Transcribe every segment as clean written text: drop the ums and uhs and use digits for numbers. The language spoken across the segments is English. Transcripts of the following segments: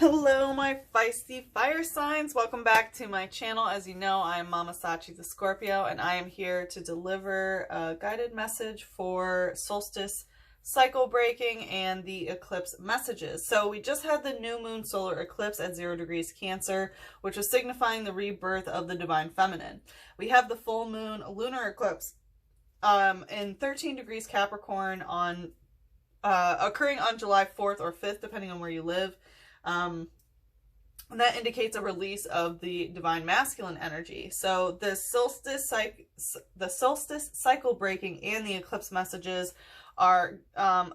Hello, my feisty fire signs. Welcome back to my channel. As you know, I am Mama Sachi the Scorpio, and I am here to deliver a guided message for solstice cycle breaking and the eclipse messages. So we just had the new moon solar eclipse at 0 degrees Cancer, which was signifying the rebirth of the divine feminine. We have the full moon lunar eclipse in 13 degrees Capricorn on occurring on July 4th or 5th, depending on where you live. And that indicates a release of the divine masculine energy. So the solstice cycle breaking and the eclipse messages are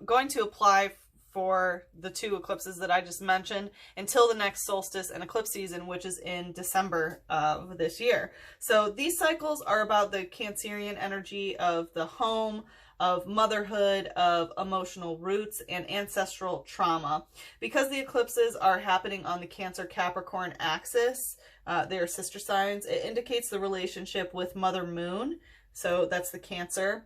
going to apply for the two eclipses that I just mentioned until the next solstice and eclipse season, which is in December of this year. So these cycles are about the Cancerian energy of the home, of motherhood, of emotional roots, and ancestral trauma. Because the eclipses are happening on the Cancer-Capricorn axis, they are sister signs, it indicates the relationship with Mother Moon, so that's the Cancer,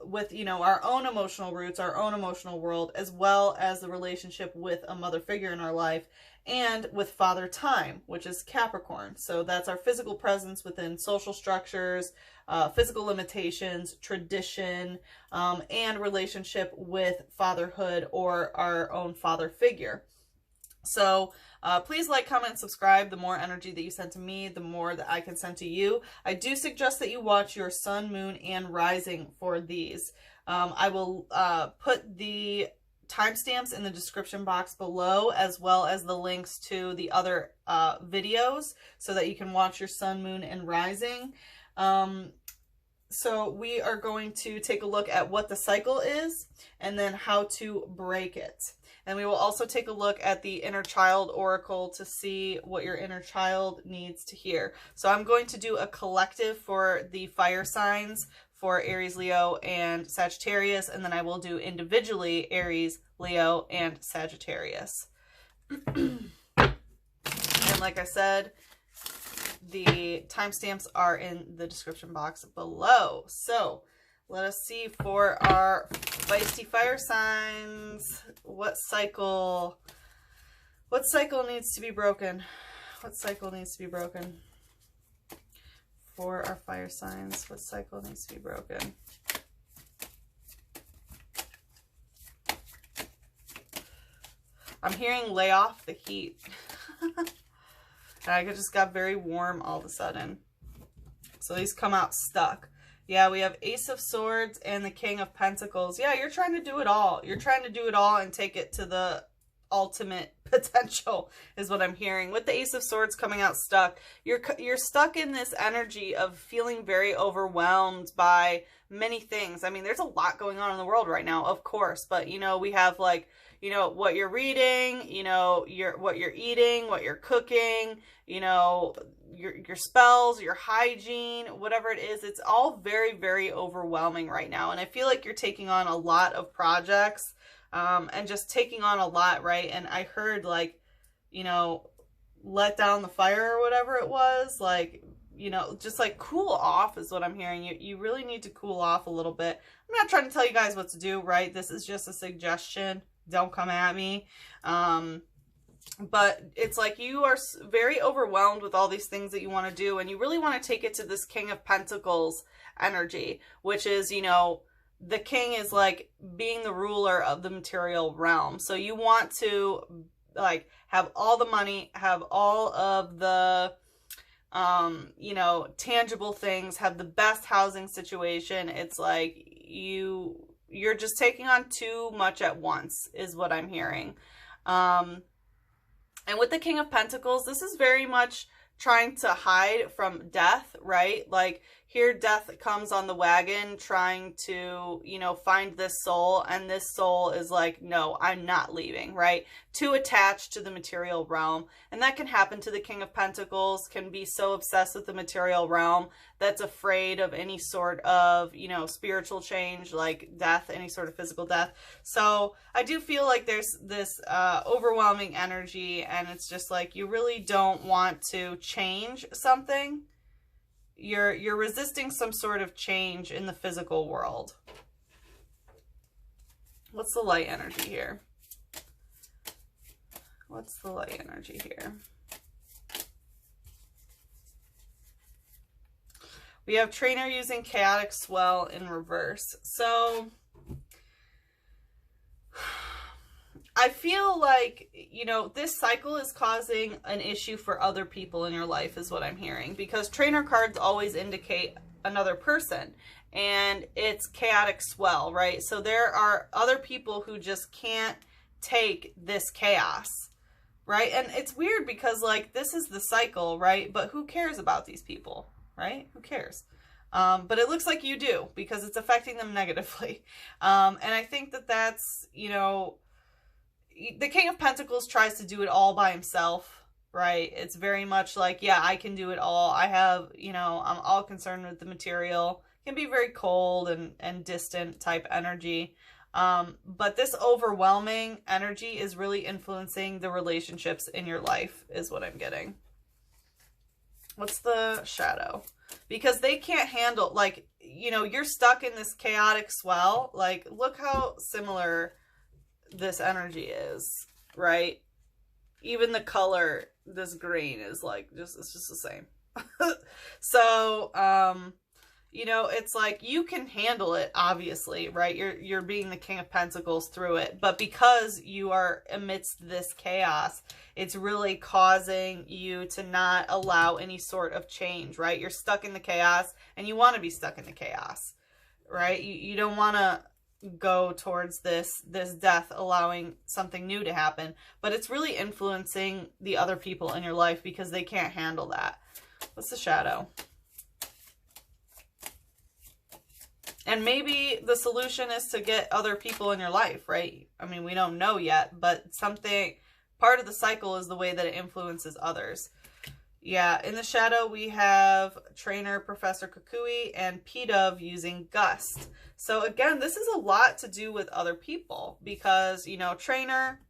with, you know, our own emotional roots, our own emotional world, as well as the relationship with a mother figure in our life, and with Father Time, which is Capricorn. So that's our physical presence within social structures, physical limitations, tradition, and relationship with fatherhood or our own father figure. So please like, comment, subscribe. The more energy that you send to me, the more that I can send to you. I do suggest that you watch your sun, moon, and rising for these. I will put the timestamps in the description box below, as well as the links to the other videos so that you can watch your sun, moon, and rising. So we are going to take a look at what the cycle is and then how to break it. And we will also take a look at the inner child oracle to see what your inner child needs to hear. So I'm going to do a collective for the fire signs for Aries, Leo, and Sagittarius, and then I will do individually Aries, Leo, and Sagittarius. And like I said, the timestamps are in the description box below. So let us see for our feisty fire signs. What cycle needs to be broken? What cycle needs to be broken? For our fire signs, what cycle needs to be broken? I'm hearing lay off the heat. I just got very warm all of a sudden. So these come out stuck. Yeah, we have Ace of Swords and the King of Pentacles. Yeah, you're trying to do it all. You're trying to do it all and take it to the ultimate potential is what I'm hearing. With the Ace of Swords coming out stuck, you're stuck in this energy of feeling very overwhelmed by many things. I mean, there's a lot going on in the world right now, of course, but you know, we have like, you know, what you're reading, you know, what you're eating, what you're cooking, you know, your spells, your hygiene, whatever it is, it's all very, very overwhelming right now. And I feel like you're taking on a lot of projects, and just taking on a lot, right? And I heard like, you know, let down the fire or whatever it was, like, you know, just like cool off is what I'm hearing. You really need to cool off a little bit. I'm not trying to tell you guys what to do, right? This is just a suggestion. Don't come at me. But it's like you are very overwhelmed with all these things that you want to do, and you really want to take it to this King of Pentacles energy, which is, you know, the king is like being the ruler of the material realm. So you want to like have all the money, have all of the you know, tangible things, have the best housing situation. It's like you're just taking on too much at once is what I'm hearing. And with the King of Pentacles, this is very much trying to hide from death, right? Like here death comes on the wagon trying to, you know, find this soul, and this soul is like, no, I'm not leaving, right? Too attached to the material realm. And that can happen to the King of Pentacles, can be so obsessed with the material realm that's afraid of any sort of, you know, spiritual change, like death, any sort of physical death. So I do feel like there's this overwhelming energy, and it's just like you really don't want to change something. You're resisting some sort of change in the physical world. What's the light energy here? What's the light energy here? We have trainer using chaotic swell in reverse. So I feel like, you know, this cycle is causing an issue for other people in your life is what I'm hearing, because trainer cards always indicate another person, and it's chaotic swell, right? So there are other people who just can't take this chaos, right? And it's weird because, like, this is the cycle, right? But who cares about these people? Right? Who cares? But it looks like you do, because it's affecting them negatively. And I think that that's, you know, the King of Pentacles tries to do it all by himself, right? It's very much like, yeah, I can do it all. I have, you know, I'm all concerned with the material. It can be very cold and distant type energy. But this overwhelming energy is really influencing the relationships in your life, is what I'm getting. What's the shadow? Because they can't handle, like, you know, you're stuck in this chaotic swell. Like, look how similar this energy is, right? Even the color, this green is like, it's just the same. So, you know, it's like you can handle it, obviously, right? You're being the King of Pentacles through it. But because you are amidst this chaos, it's really causing you to not allow any sort of change, right? You're stuck in the chaos, and you want to be stuck in the chaos, right? You don't want to go towards this death, allowing something new to happen. But it's really influencing the other people in your life because they can't handle that. What's the shadow? And maybe the solution is to get other people in your life, right? I mean, we don't know yet, but something, part of the cycle is the way that it influences others. Yeah, in the shadow, we have trainer Professor Kukui and P-Dove using gust. So again, this is a lot to do with other people because, you know, trainer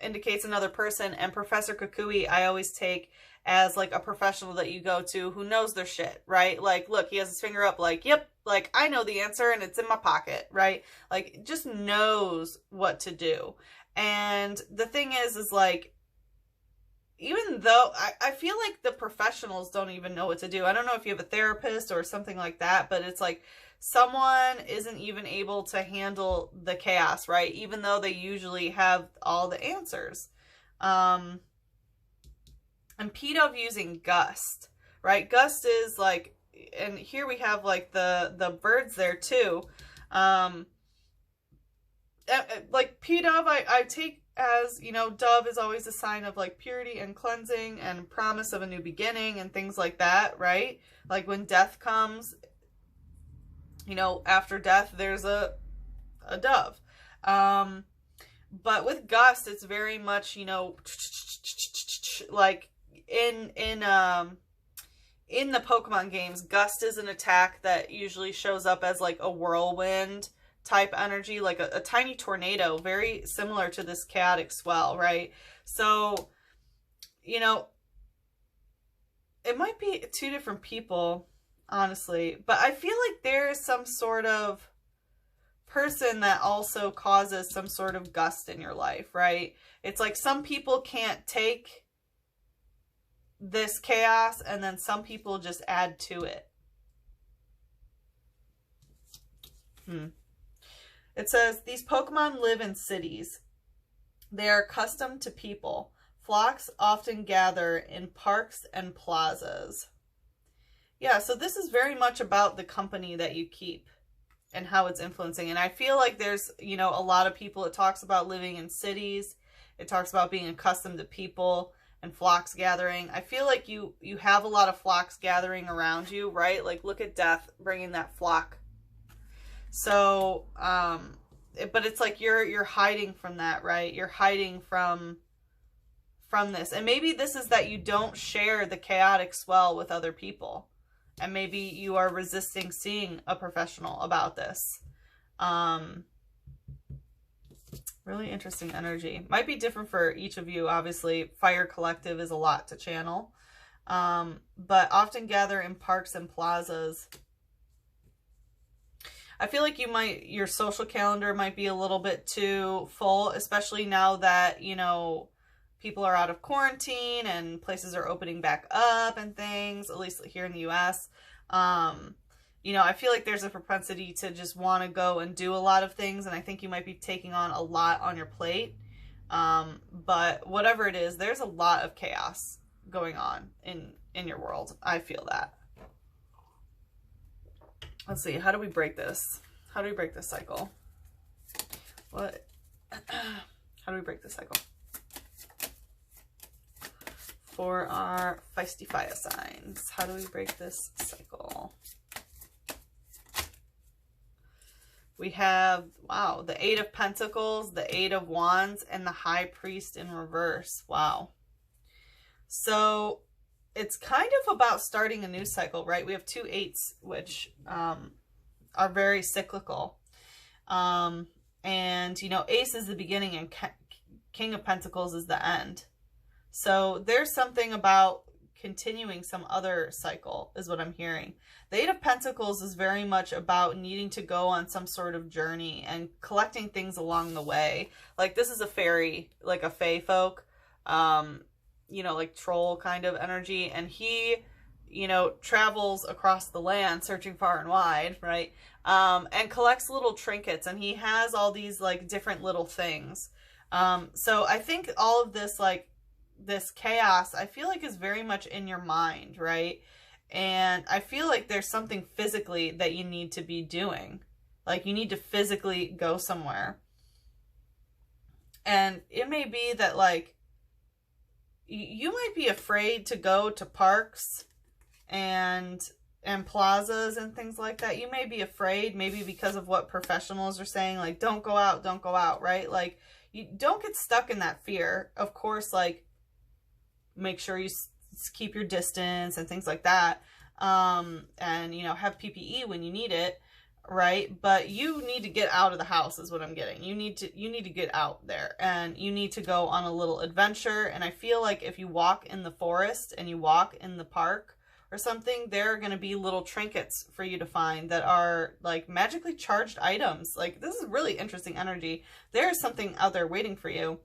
indicates another person, and Professor Kukui I always take as like a professional that you go to who knows their shit, right? Like, look, he has his finger up like, yep, like I know the answer and it's in my pocket, right? Like, just knows what to do. And the thing is like, even though I feel like the professionals don't even know what to do. I don't know if you have a therapist or something like that, but it's like someone isn't even able to handle the chaos, right? Even though they usually have all the answers. And P-Dove using gust, right? Gust is like, and here we have like the birds there too. Like P-Dove, I take as, you know, dove is always a sign of like purity and cleansing and promise of a new beginning and things like that, right? Like when death comes, you know, after death, there's a dove. But with gust, it's very much, you know, like in the Pokemon games, gust is an attack that usually shows up as like a whirlwind type energy, like a tiny tornado, very similar to this chaotic swell, right? So, you know, it might be two different people, honestly, but I feel like there is some sort of person that also causes some sort of gust in your life, right? It's like some people can't take this chaos, and then some people just add to it. It says, these Pokemon live in cities. They are accustomed to people. Flocks often gather in parks and plazas. Yeah, so this is very much about the company that you keep and how it's influencing. And I feel like there's, you know, a lot of people, it talks about living in cities. It talks about being accustomed to people and flocks gathering. I feel like you have a lot of flocks gathering around you, right? Like, look at death bringing that flock. So, but it's like you're hiding from that, right? You're hiding from this. And maybe this is that you don't share the chaotic swell with other people. And maybe you are resisting seeing a professional about this. Really interesting energy. Might be different for each of you. Obviously, Fire Collective is a lot to channel. But often gather in parks and plazas. I feel like your social calendar might be a little bit too full, especially now that, you know, people are out of quarantine and places are opening back up and things, at least here in the US. You know, I feel like there's a propensity to just want to go and do a lot of things, and I think you might be taking on a lot on your plate. But whatever it is, there's a lot of chaos going on in your world. I feel that. Let's see, how do we break this? How do we break this cycle? What? How do we break this cycle? For our feisty fire signs, how do we break this cycle? We have, wow, the Eight of Pentacles, the Eight of Wands, and the High Priest in reverse. Wow. So it's kind of about starting a new cycle, right? We have two eights, which are very cyclical. And, you know, Ace is the beginning and King of Pentacles is the end. So there's something about continuing some other cycle is what I'm hearing. The Eight of Pentacles is very much about needing to go on some sort of journey and collecting things along the way. Like this is a fairy, like a fae folk, you know, like troll kind of energy. And he, you know, travels across the land searching far and wide, right? And collects little trinkets, and he has all these like different little things. So I think all of this, like this chaos, I feel like is very much in your mind, right? And I feel like there's something physically that you need to be doing. Like you need to physically go somewhere. And it may be that like you might be afraid to go to parks and plazas and things like that. You may be afraid, maybe because of what professionals are saying, like don't go out, right? Like you don't get stuck in that fear. Of course, like make sure you keep your distance and things like that. And you know, have PPE when you need it, right? But you need to get out of the house is what I'm getting. You need to get out there, and you need to go on a little adventure. And I feel like if you walk in the forest and you walk in the park or something, there are going to be little trinkets for you to find that are like magically charged items. Like this is really interesting energy. There's something out there waiting for you,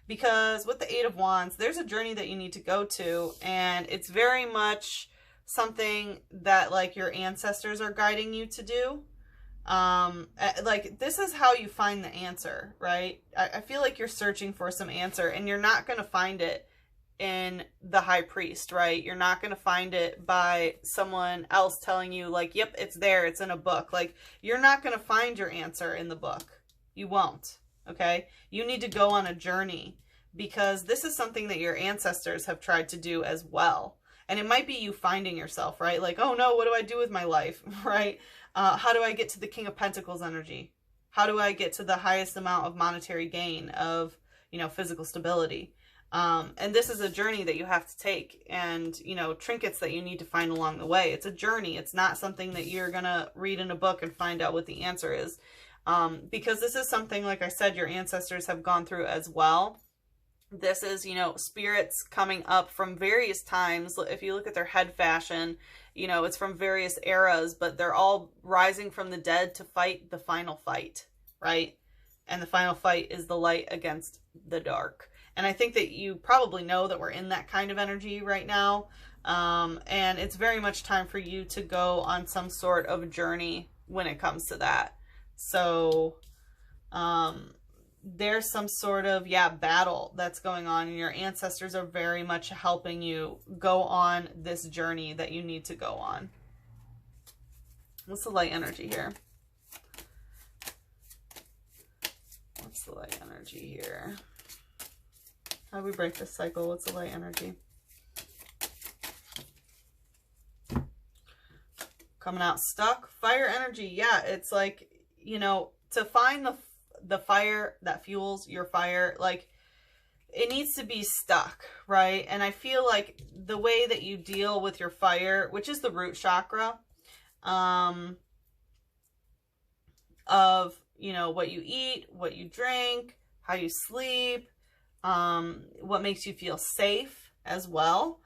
because with the Eight of Wands, there's a journey that you need to go to, and it's very much something that like your ancestors are guiding you to do. Like this is how you find the answer, right? I feel like you're searching for some answer, and you're not going to find it in the High Priest, right? You're not going to find it by someone else telling you like, yep, it's there, it's in a book. Like you're not going to find your answer in the book. You won't. Okay. You need to go on a journey, because this is something that your ancestors have tried to do as well. And it might be you finding yourself, right? Like, oh no, what do I do with my life? Right? How do I get to the King of Pentacles energy? How do I get to the highest amount of monetary gain of, you know, physical stability? And this is a journey that you have to take, and, you know, trinkets that you need to find along the way. It's a journey. It's not something that you're going to read in a book and find out what the answer is. Because this is something, like I said, your ancestors have gone through as well. This is, you know, spirits coming up from various times. If you look at their head fashion, you know, it's from various eras, but they're all rising from the dead to fight the final fight, right? And the final fight is the light against the dark. And I think that you probably know that we're in that kind of energy right now. And it's very much time for you to go on some sort of journey when it comes to that. So, there's some sort of, battle that's going on, and your ancestors are very much helping you go on this journey that you need to go on. What's the light energy here? What's the light energy here? How do we break this cycle? What's the light energy? Coming out stuck. Fire energy. Yeah, it's like, you know, to find the fire that fuels your fire, like it needs to be stuck, right? And I feel like the way that you deal with your fire, which is the root chakra, of, you know, what you eat, what you drink, how you sleep, what makes you feel safe as well,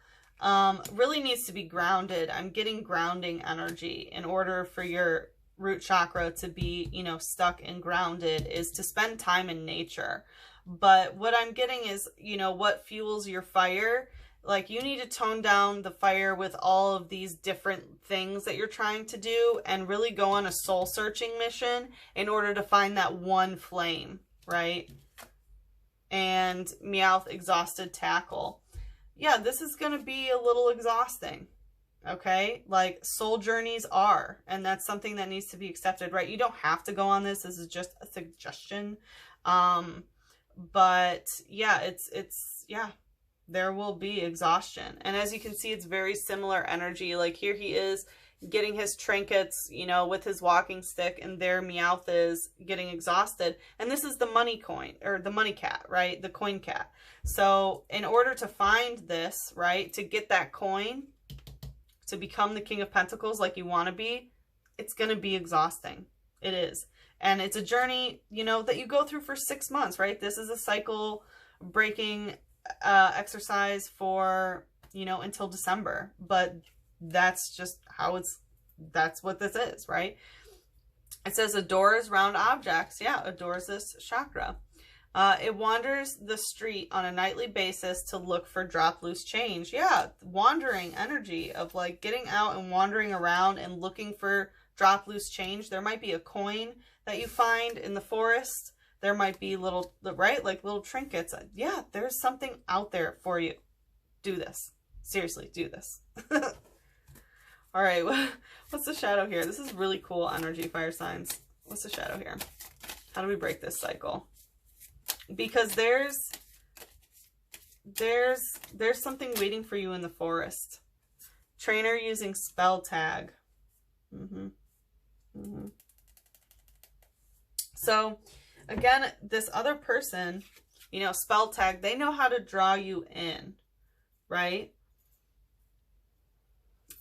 really needs to be grounded. I'm getting grounding energy. In order for your root chakra to be, you know, stuck and grounded, is to spend time in nature. But what I'm getting is, you know, what fuels your fire. Like, you need to tone down the fire with all of these different things that you're trying to do and really go on a soul searching mission in order to find that one flame, right? And Meowth, exhausted tackle. Yeah, this is going to be a little exhausting, okay? Like, soul journeys are, and that's something that needs to be accepted, right? You don't have to go on this. This is just a suggestion. But yeah, yeah, there will be exhaustion. And as you can see, it's very similar energy. Like, here he is getting his trinkets, you know, with his walking stick, and there Meowth is getting exhausted. And this is the money coin, or the money cat, right? The coin cat. So in order to find this, right, to get that coin, to become the King of Pentacles like you want to be, it's going to be exhausting. It is. And it's a journey, you know, that you go through for 6 months, right? This is a cycle breaking exercise for, you know, until December. But that's just how that's what this is, right? It says adores round objects. Yeah, adores this chakra. It wanders the street on a nightly basis to look for drop loose change. Yeah, wandering energy of like getting out and wandering around and looking for drop loose change. There might be a coin that you find in the forest. There might be little, right? Like little trinkets. Yeah, there's something out there for you. Do this. Seriously, do this. All right, what's the shadow here? This is really cool energy, fire signs. What's the shadow here? How do we break this cycle? Because there's something waiting for you in the forest. Trainer using spell tag. So again, this other person, you know, spell tag, they know how to draw you in, right?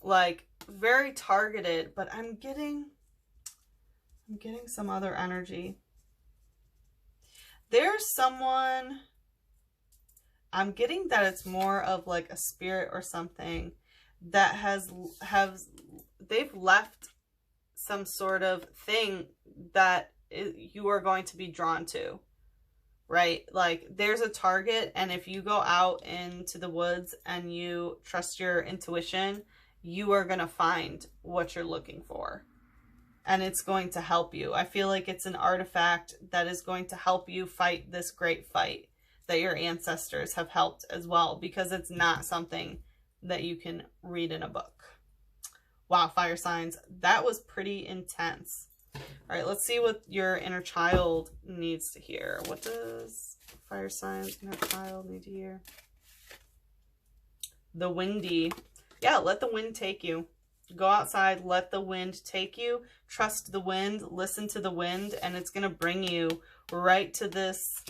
Like, very targeted, but I'm getting some other energy. There's someone, I'm getting that it's more of like a spirit or something that they've left some sort of thing that you are going to be drawn to, right? Like, there's a target, and if you go out into the woods and you trust your intuition, you are going to find what you're looking for. And it's going to help you. I feel like it's an artifact that is going to help you fight this great fight that your ancestors have helped as well, because it's not something that you can read in a book. Wow, fire signs. That was pretty intense. All right, let's see what your inner child needs to hear. What does fire signs inner child need to hear? The windy. Yeah, let the wind take you. Go outside, let the wind take you. Trust the wind, listen to the wind, and it's going to bring you right to this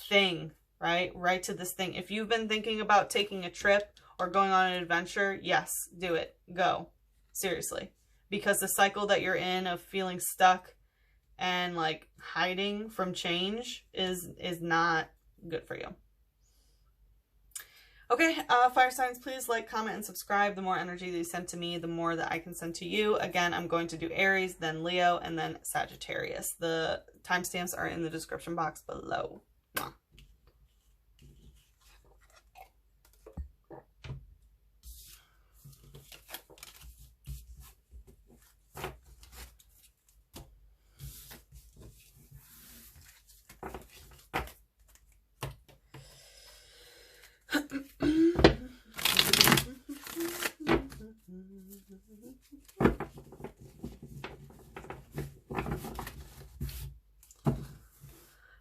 thing, right? Right to this thing. If you've been thinking about taking a trip or going on an adventure, yes, do it. Go. Seriously. Because the cycle that you're in of feeling stuck and like hiding from change is not good for you. Okay, fire signs, please like, comment, and subscribe. The more energy that you send to me, the more that I can send to you. Again, I'm going to do Aries, then Leo, and then Sagittarius. The timestamps are in the description box below. Mwah.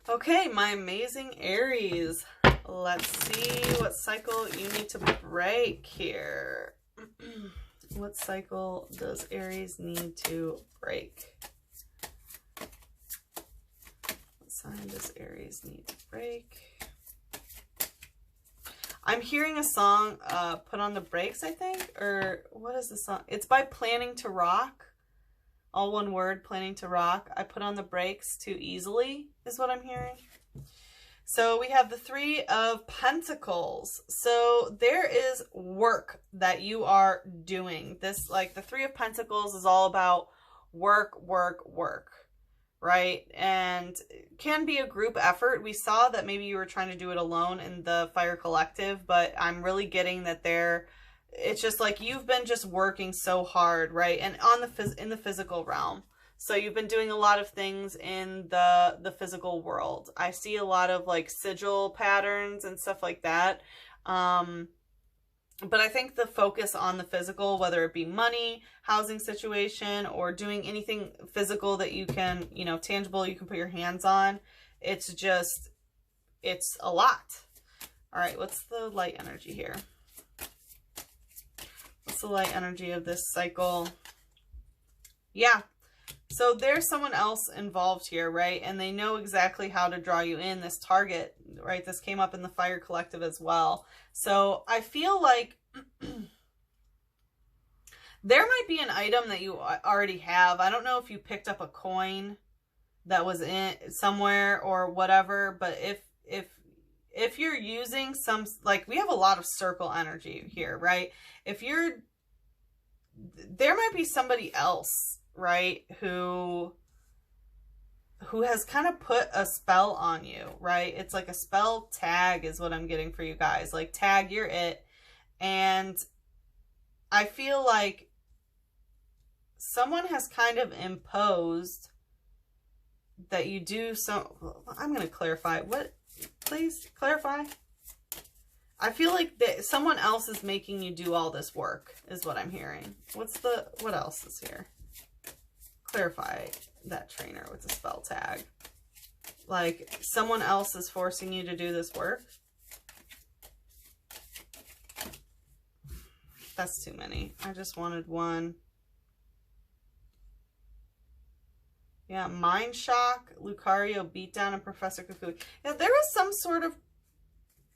Okay, my amazing Aries. Let's see what cycle you need to break here. What cycle does Aries need to break? What sign does Aries need to break? I'm hearing a song, Put on the Brakes, I think, or what is the song? It's by Planning to Rock. All one word, Planning to Rock. I put on the brakes too easily is what I'm hearing. So we have the Three of Pentacles. So there is work that you are doing. This, like the Three of Pentacles is all about work, work, work, right? And can be a group effort. We saw that maybe you were trying to do it alone in the Fire Collective, but I'm really getting that it's just like you've been just working so hard, right? And on in the physical realm. So you've been doing a lot of things in the physical world. I see a lot of like sigil patterns and stuff like that. But I think the focus on the physical, whether it be money, housing situation, or doing anything physical that you can, you know, tangible, you can put your hands on, it's a lot. All right, what's the light energy here? What's the light energy of this cycle? Yeah. So there's someone else involved here, right? And they know exactly how to draw you in, this target, right? This came up in the Fire Collective as well. So I feel like there might be an item that you already have. I don't know if you picked up a coin that was in somewhere or whatever, but if you're using some, like we have a lot of circle energy here, right? There might be somebody else, right, who has kind of put a spell on you, right? It's like a spell tag is what I'm getting for you guys. Like tag, you're it. And I feel like someone has kind of imposed that you do some, I'm going to clarify. What? Please clarify. I feel like someone else is making you do all this work is what I'm hearing. What else is here? Clarify that trainer with the spell tag. Like someone else is forcing you to do this work. That's too many. I just wanted one. Yeah, Mind Shock, Lucario Beatdown, and Professor Cuckoo. Yeah, there is some sort of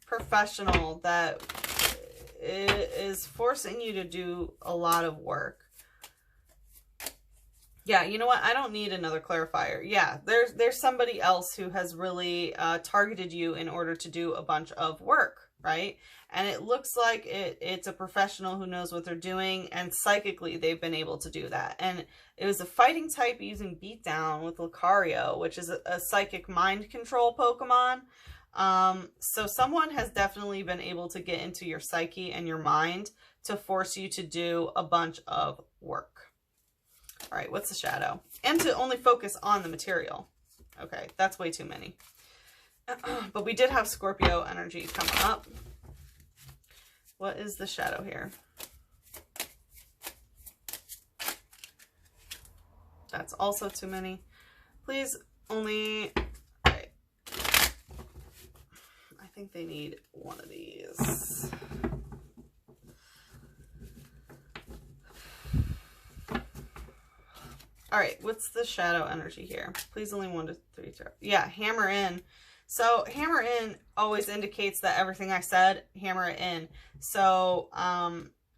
professional that is forcing you to do a lot of work. Yeah, you know what? I don't need another clarifier. Yeah, there's somebody else who has really targeted you in order to do a bunch of work, right? And it looks like it's a professional who knows what they're doing, and psychically they've been able to do that. And it was a fighting type using Beatdown with Lucario, which is a psychic mind control Pokemon. So someone has definitely been able to get into your psyche and your mind to force you to do a bunch of work. All right, what's the shadow? And to only focus on the material. Okay, that's way too many. But we did have Scorpio energy come up. What is the shadow here? That's also too many. Please only... Okay. I think they need one of these. All right, what's the shadow energy here? Please only 1 to 3. Yeah, hammer in. So hammer in always indicates that everything I said, hammer it in. So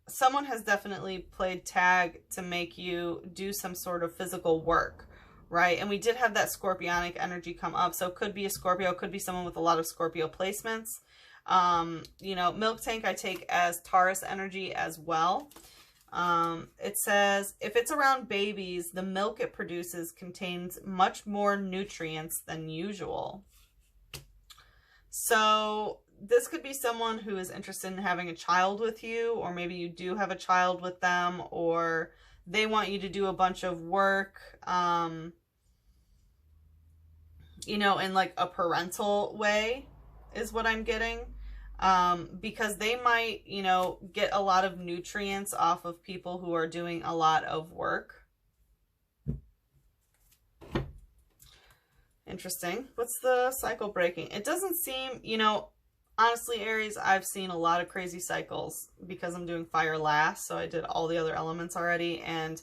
someone has definitely played tag to make you do some sort of physical work, right? And we did have that Scorpionic energy come up. So it could be a Scorpio, could be someone with a lot of Scorpio placements. You know, Milk Tank I take as Taurus energy as well. It says, if it's around babies, the milk it produces contains much more nutrients than usual. So this could be someone who is interested in having a child with you, or maybe you do have a child with them, or they want you to do a bunch of work, you know, in like a parental way is what I'm getting. Because they might, you know, get a lot of nutrients off of people who are doing a lot of work. Interesting. What's the cycle breaking? It doesn't seem, you know, honestly, Aries, I've seen a lot of crazy cycles because I'm doing fire last. So I did all the other elements already. And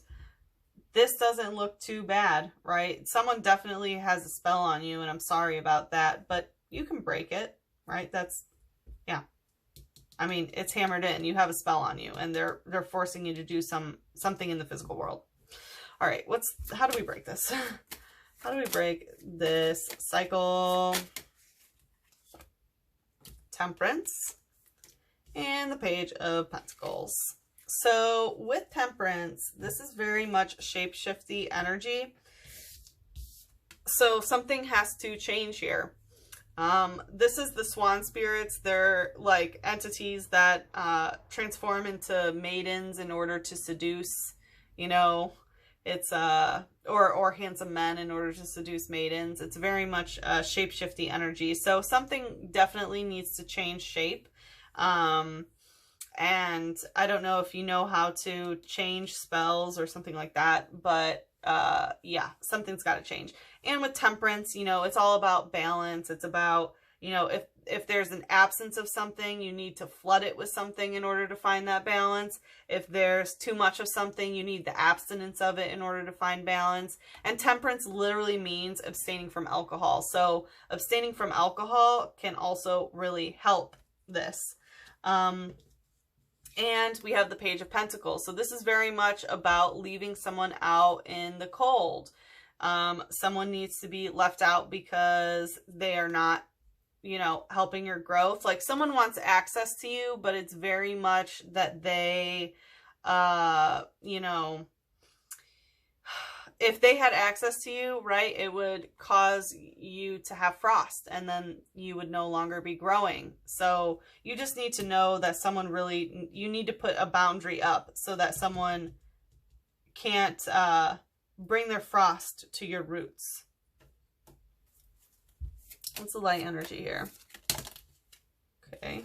this doesn't look too bad, right? Someone definitely has a spell on you, and I'm sorry about that, but you can break it, right? That's, yeah. I mean, it's hammered in. You have a spell on you, and they're forcing you to do something in the physical world. All right, how do we break this? How do we break this cycle? Temperance and the Page of Pentacles. So with Temperance, this is very much shape-shifty energy. So something has to change here. This is the swan spirits. They're like entities that transform into maidens in order to seduce, you know, it's or handsome men in order to seduce maidens. It's very much shape-shifty energy. So something definitely needs to change shape. And I don't know if you know how to change spells or something like that, but yeah, something's got to change. And with temperance, you know, it's all about balance. It's about, you know, if there's an absence of something, you need to flood it with something in order to find that balance. If there's too much of something, you need the abstinence of it in order to find balance. And temperance literally means abstaining from alcohol. So abstaining from alcohol can also really help this. And we have the Page of Pentacles. So this is very much about leaving someone out in the cold. Someone needs to be left out because they are not, you know, helping your growth. Like someone wants access to you, but it's very much that they, you know, if they had access to you, right, it would cause you to have frost and then you would no longer be growing. So you just need to know that someone really, you need to put a boundary up so that someone can't bring their frost to your roots. What's the light energy here? Okay.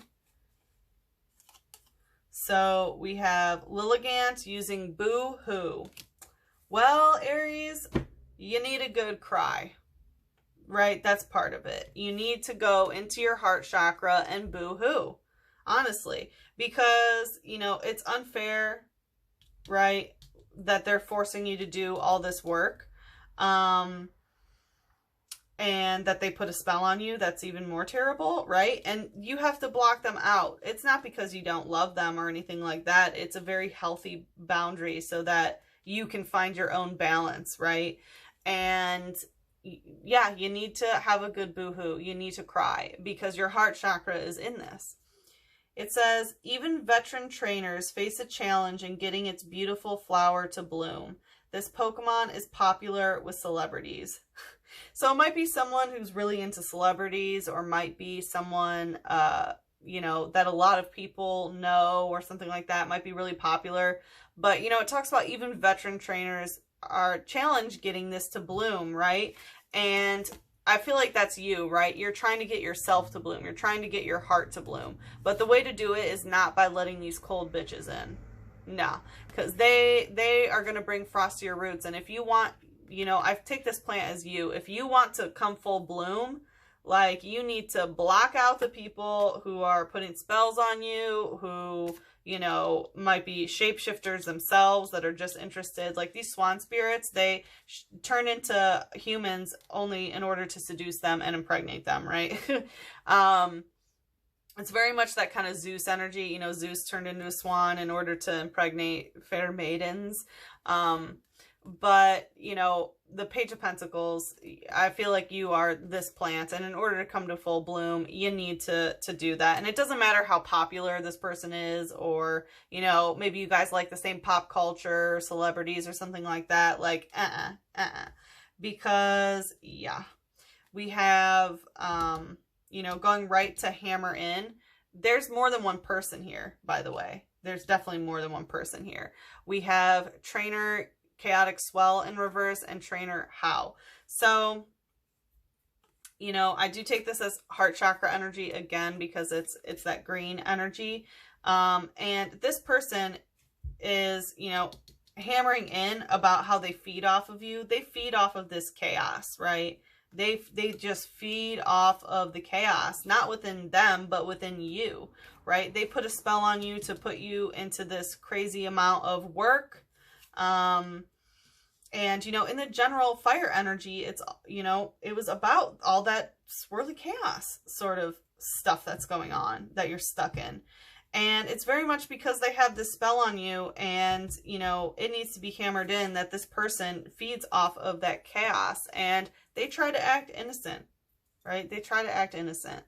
So we have Lilligant using boo-hoo. Well, Aries, you need a good cry, right? That's part of it. You need to go into your heart chakra and boo-hoo, honestly, because, you know, it's unfair, right, that they're forcing you to do all this work, and that they put a spell on you. That's even more terrible, right? And you have to block them out. It's not because you don't love them or anything like that. It's a very healthy boundary so that you can find your own balance, right? And yeah, you need to have a good boohoo. You need to cry because your heart chakra is in this. It says, even veteran trainers face a challenge in getting its beautiful flower to bloom. This Pokemon is popular with celebrities. So it might be someone who's really into celebrities, or might be someone, you know, that a lot of people know or something like that. It might be really popular. But, you know, it talks about even veteran trainers are challenged getting this to bloom, right? And I feel like that's you, right? You're trying to get yourself to bloom. You're trying to get your heart to bloom. But the way to do it is not by letting these cold bitches in. No, because they are going to bring frost to your roots. And if you want, you know, I take this plant as you. If you want to come full bloom, like, you need to block out the people who are putting spells on you, who, you know, might be shapeshifters themselves that are just interested. Like these swan spirits, they turn into humans only in order to seduce them and impregnate them, right? It's very much that kind of Zeus energy. You know, Zeus turned into a swan in order to impregnate fair maidens. But, you know, the Page of Pentacles, I feel like you are this plant, and in order to come to full bloom, you need to do that. And it doesn't matter how popular this person is, or, you know, maybe you guys like the same pop culture, celebrities, or something like that. Like, because, yeah, we have, you know, going right to hammer in. There's more than one person here, by the way. There's definitely more than one person here. We have Trainer Chaotic Swell in reverse and Trainer How. So, you know, I do take this as heart chakra energy again because it's that green energy. And this person is, you know, hammering in about how they feed off of you. They feed off of this chaos, right? They just feed off of the chaos, not within them, but within you, right? They put a spell on you to put you into this crazy amount of work. And, you know, in the general fire energy, it's, you know, it was about all that swirly chaos sort of stuff that's going on that you're stuck in. And it's very much because they have this spell on you, and, you know, it needs to be hammered in that this person feeds off of that chaos, and they try to act innocent, right? They try to act innocent.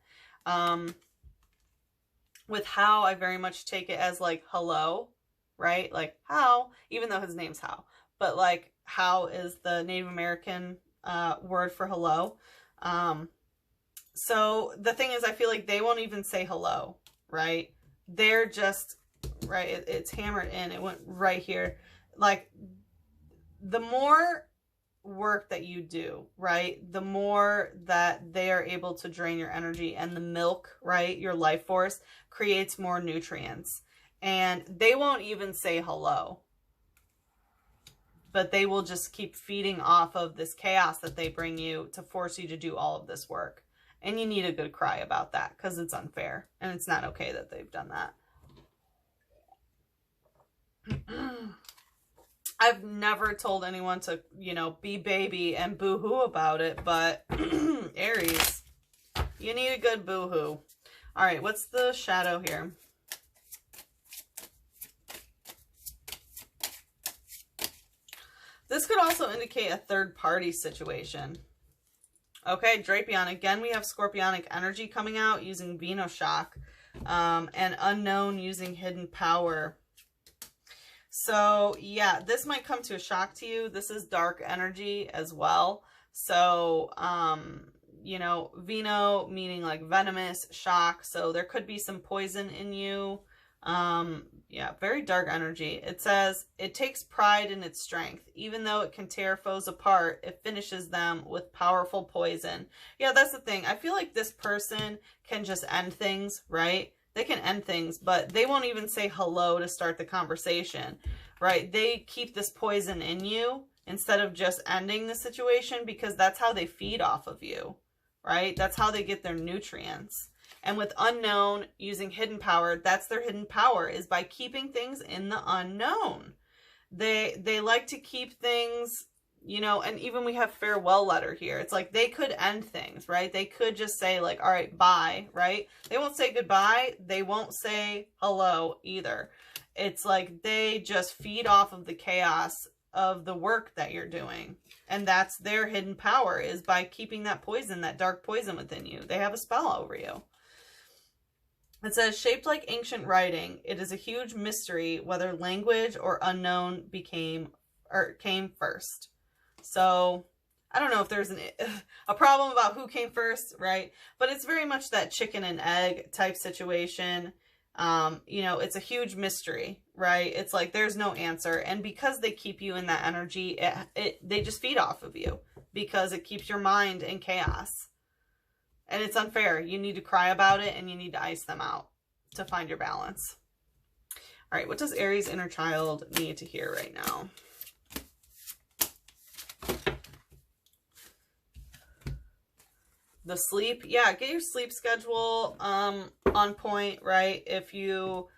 With How, I very much take it as like, hello, right? Like, How, even though his name's How, but like, How is the Native American word for hello. So the thing is, I feel like they won't even say hello, right? They're just, right, it's hammered in. It went right here. Like, the more work that you do, right, the more that they are able to drain your energy, and the milk, right, your life force, creates more nutrients. And they won't even say hello, but they will just keep feeding off of this chaos that they bring you to force you to do all of this work. And you need a good cry about that, because it's unfair and it's not okay that they've done that. I've never told anyone to, you know, be baby and boo-hoo about it, but Aries, you need a good boo-hoo. All right, what's the shadow here? This could also indicate a third-party situation. Okay, Drapion. Again, we have Scorpionic energy coming out using Venoshock, and Unknown using Hidden Power. So, yeah, this might come to a shock to you. This is dark energy as well. So, you know, Veno meaning like venomous, shock. So there could be some poison in you. Yeah, very dark energy. It says, it takes pride in its strength. Even though it can tear foes apart, it finishes them with powerful poison. Yeah, that's the thing. I feel like this person can just end things, right? They can end things, but they won't even say hello to start the conversation, right? They keep this poison in you instead of just ending the situation, because that's how they feed off of you, right? That's how they get their nutrients. And with Unknown using Hidden Power, that's their hidden power, is by keeping things in the unknown. They like to keep things, you know, and even we have Farewell Letter here. It's like they could end things, right? They could just say like, all right, bye, right? They won't say goodbye. They won't say hello either. It's like they just feed off of the chaos of the work that you're doing. And that's their hidden power, is by keeping that poison, that dark poison within you. They have a spell over you. It says, shaped like ancient writing, it is a huge mystery whether language or unknown came first. So I don't know if there's a problem about who came first, right? But it's very much that chicken and egg type situation. You know, it's a huge mystery, right? It's like there's no answer. And because they keep you in that energy, they just feed off of you, because it keeps your mind in chaos. And it's unfair. You need to cry about it, and you need to ice them out to find your balance. All right, what does Aries inner child need to hear right now? The sleep. Yeah, get your sleep schedule on point, right? If you're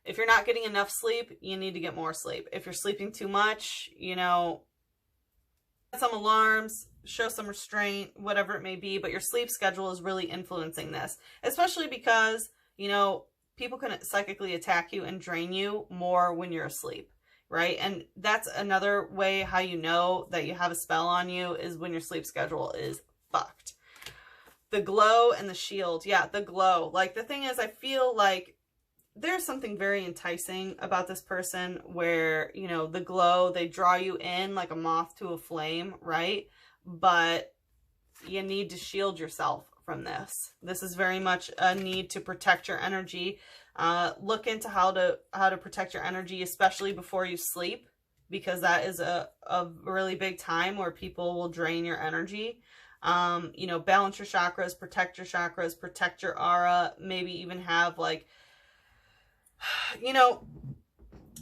not getting enough sleep, you need to get more sleep. If you're sleeping too much, you know, set some alarms, show some restraint, whatever it may be, but your sleep schedule is really influencing this, especially because, you know, people can psychically attack you and drain you more when you're asleep, right? And that's another way how you know that you have a spell on you, is when your sleep schedule is fucked. The glow and the shield. Yeah, the glow. Like, the thing is, I feel like there's something very enticing about this person where, you know, the glow, they draw you in like a moth to a flame, right? But you need to shield yourself from this. This is very much a need to protect your energy. Look into how to protect your energy, especially before you sleep, because that is a really big time where people will drain your energy. You know, balance your chakras, protect your aura, maybe even have like, you know,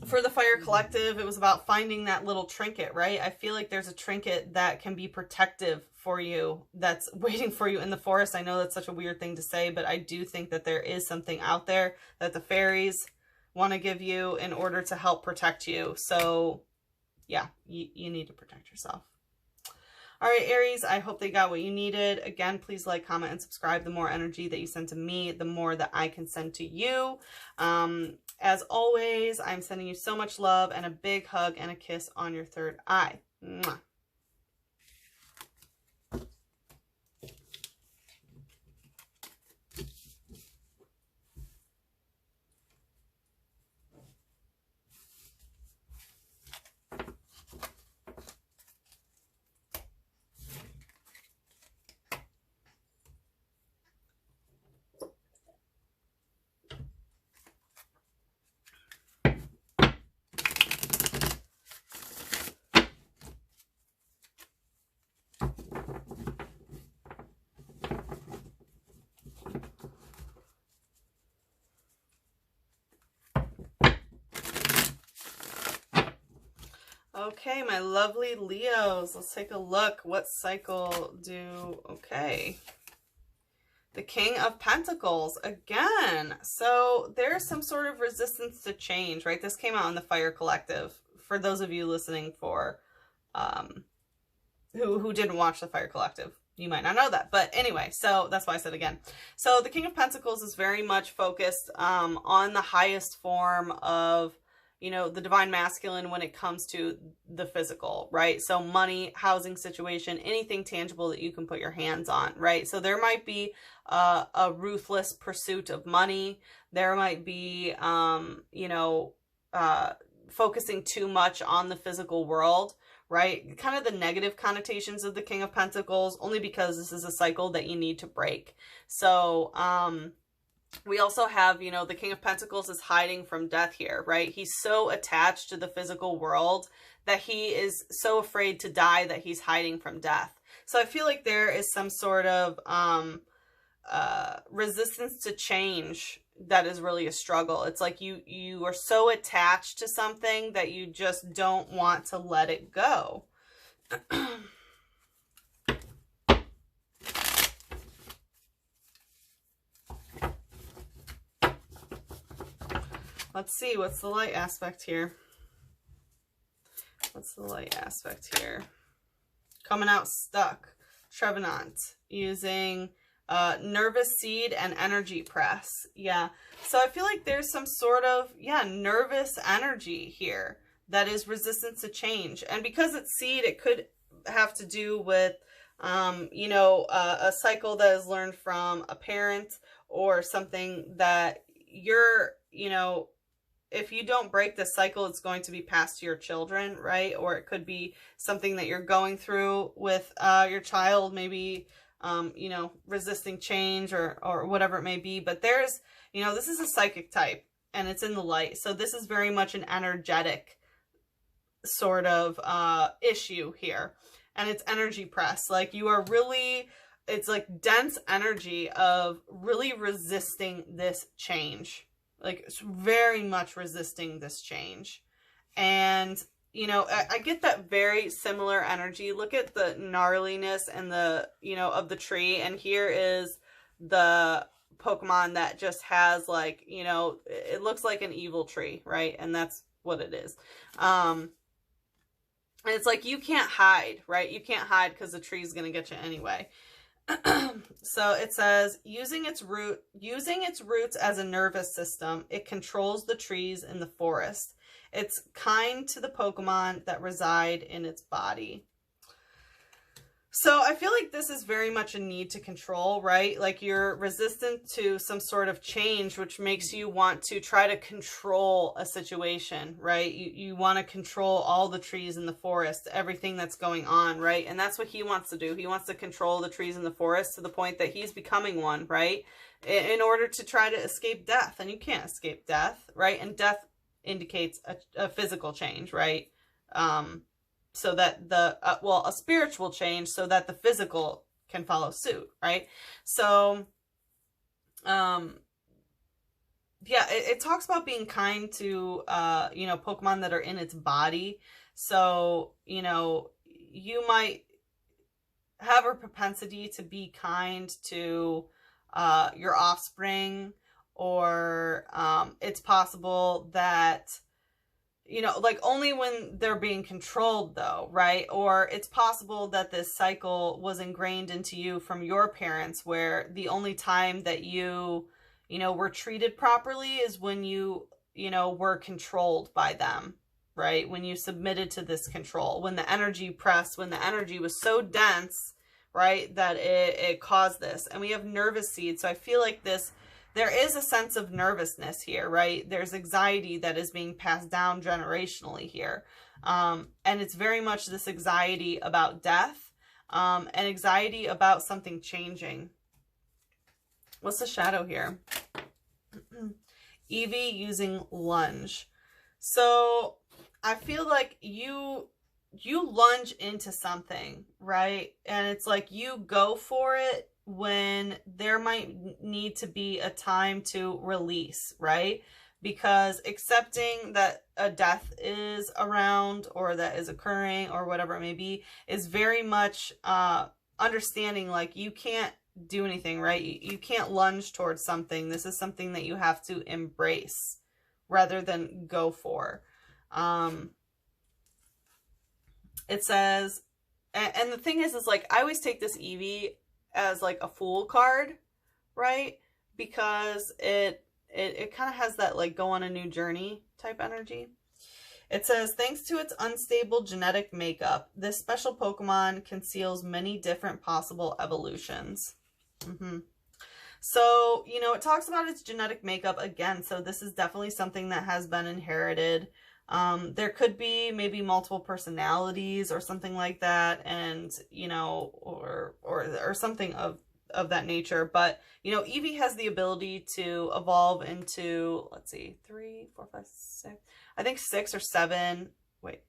for the Fire Collective, it was about finding that little trinket, right? I feel like there's a trinket that can be protective for you that's waiting for you in the forest. I know that's such a weird thing to say, but I do think that there is something out there that the fairies want to give you in order to help protect you. So yeah, you need to protect yourself. All right, Aries, I hope they got what you needed. Again, please like, comment, and subscribe. The more energy that you send to me, the more that I can send to you. As always, I'm sending you so much love and a big hug and a kiss on your third eye. Mwah. Okay, my lovely Leos, let's take a look. What cycle do... Okay. The King of Pentacles, again. So there's some sort of resistance to change, right? This came out in the Fire Collective. For those of you listening for, who didn't watch the Fire Collective, you might not know that. But anyway, so that's why I said again. So the King of Pentacles is very much focused on the highest form of, you know, the divine masculine when it comes to the physical, right? So money, housing situation, anything tangible that you can put your hands on, right? So there might be a ruthless pursuit of money. There might be, you know, focusing too much on the physical world, right? Kind of the negative connotations of the King of Pentacles, only because this is a cycle that you need to break. So, we also have, you know, the King of Pentacles is hiding from death here, right? He's so attached to the physical world that he is so afraid to die that he's hiding from death. So I feel like there is some sort of resistance to change that is really a struggle. It's like you are so attached to something that you just don't want to let it go. Let's see, what's the light aspect here? What's the light aspect here? Coming out stuck. Trevenant. Using nervous seed and energy press. Yeah. So I feel like there's some sort of, yeah, nervous energy here that is resistant to change. And because it's seed, it could have to do with, you know, a cycle that is learned from a parent or something that you're, you know, if you don't break the cycle, it's going to be passed to your children, right? Or it could be something that you're going through with your child, maybe, you know, resisting change or whatever it may be. But there's, you know, this is a psychic type and it's in the light. So this is very much an energetic sort of issue here. And it's energy press. Like you are really, it's like dense energy of really resisting this change. Like, it's very much resisting this change. And, you know, I get that very similar energy. Look at the gnarliness and the, you know, of the tree. And here is the Pokemon that just has, like, you know, it looks like an evil tree, right? And that's what it is. And it's like, you can't hide, right? You can't hide because the tree is going to get you anyway. So it says, using its roots as a nervous system, it controls the trees in the forest. It's kind to the Pokemon that reside in its body. So I feel like this is very much a need to control, right? Like you're resistant to some sort of change, which makes you want to try to control a situation, right? You want to control all the trees in the forest, everything that's going on, right? And that's what he wants to do. He wants to control the trees in the forest to the point that he's becoming one, right? In order to try to escape death. And you can't escape death, right? And death indicates a physical change, right? So that the, well, a spiritual change so that the physical can follow suit, right? So, yeah, it talks about being kind to, you know, Pokemon that are in its body. So, you know, you might have a propensity to be kind to your offspring, or it's possible that, you know, like only when they're being controlled though, right? Or it's possible that this cycle was ingrained into you from your parents, where the only time that you know, were treated properly is when you know, were controlled by them, right? When you submitted to this control, when the energy pressed, when the energy was so dense, right, that it caused this. And we have nervous seed. So I feel like there is a sense of nervousness here, right? There's anxiety that is being passed down generationally here. And it's very much this anxiety about death, and anxiety about something changing. What's the shadow here? Evie using lunge. So I feel like you lunge into something, right? And it's like you go for it when there might need to be a time to release, right? because accepting that a death is around or that is occurring or whatever it may be is very much understanding like you can't do anything, right? You can't lunge towards something. This is something that you have to embrace rather than go for. It says, and the thing is like, I always take this Evie as like a Fool card, right? Because it kind of has that like go on a new journey type energy. It says, thanks to its unstable genetic makeup, this special Pokemon conceals many different possible evolutions. So, you know, it talks about its genetic makeup again. So this is definitely something that has been inherited. There could be maybe multiple personalities or something like that. And, you know, or something of that nature. But, you know, Eevee has the ability to evolve into, let's see, 3, 4, 5, 6, I think 6 or 7, wait,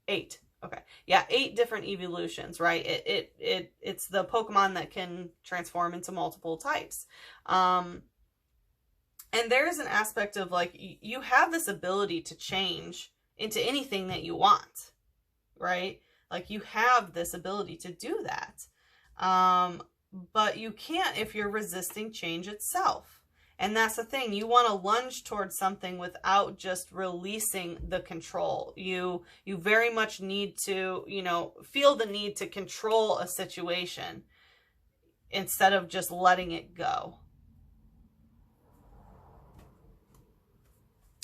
8. Okay. Yeah, 8 different evolutions, right? It's the Pokemon that can transform into multiple types. And there's an aspect of like, you have this ability to change into anything that you want, right? Like you have this ability to do that. But you can't if you're resisting change itself. And that's the thing. You want to lunge towards something without just releasing the control. You very much need to, you know, feel the need to control a situation instead of just letting it go.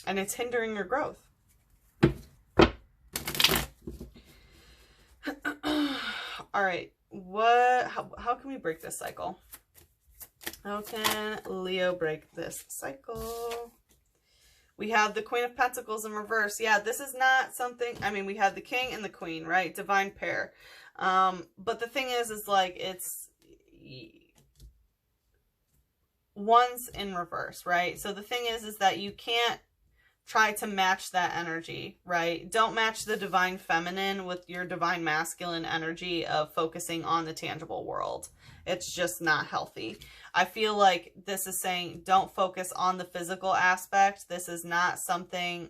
And it's hindering your growth. All right. How can we break this cycle? How can Leo break this cycle? We have the Queen of Pentacles in reverse. Yeah, this is not something, I mean, we have the King and the Queen, right? Divine pair. But the thing is like, it's one's in reverse, right? So the thing is that you can't try to match that energy, right? Don't match the divine feminine with your divine masculine energy of focusing on the tangible world. It's just not healthy. I feel like this is saying don't focus on the physical aspect. This is not something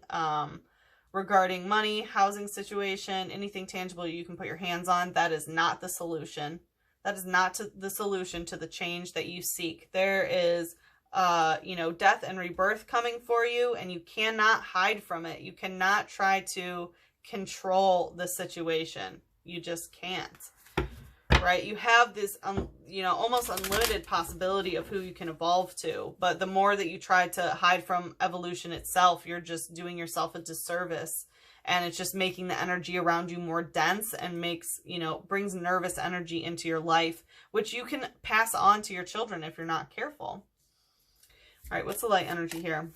regarding money, housing situation, anything tangible you can put your hands on. That is not the solution. That is not the solution to the change that you seek. There is you know, death and rebirth coming for you, and you cannot hide from it. You cannot try to control the situation. You just can't, right? You have this, you know, almost unlimited possibility of who you can evolve to, but the more that you try to hide from evolution itself, you're just doing yourself a disservice, and it's just making the energy around you more dense and makes, you know, brings nervous energy into your life, which you can pass on to your children if you're not careful. All right, what's the light energy here?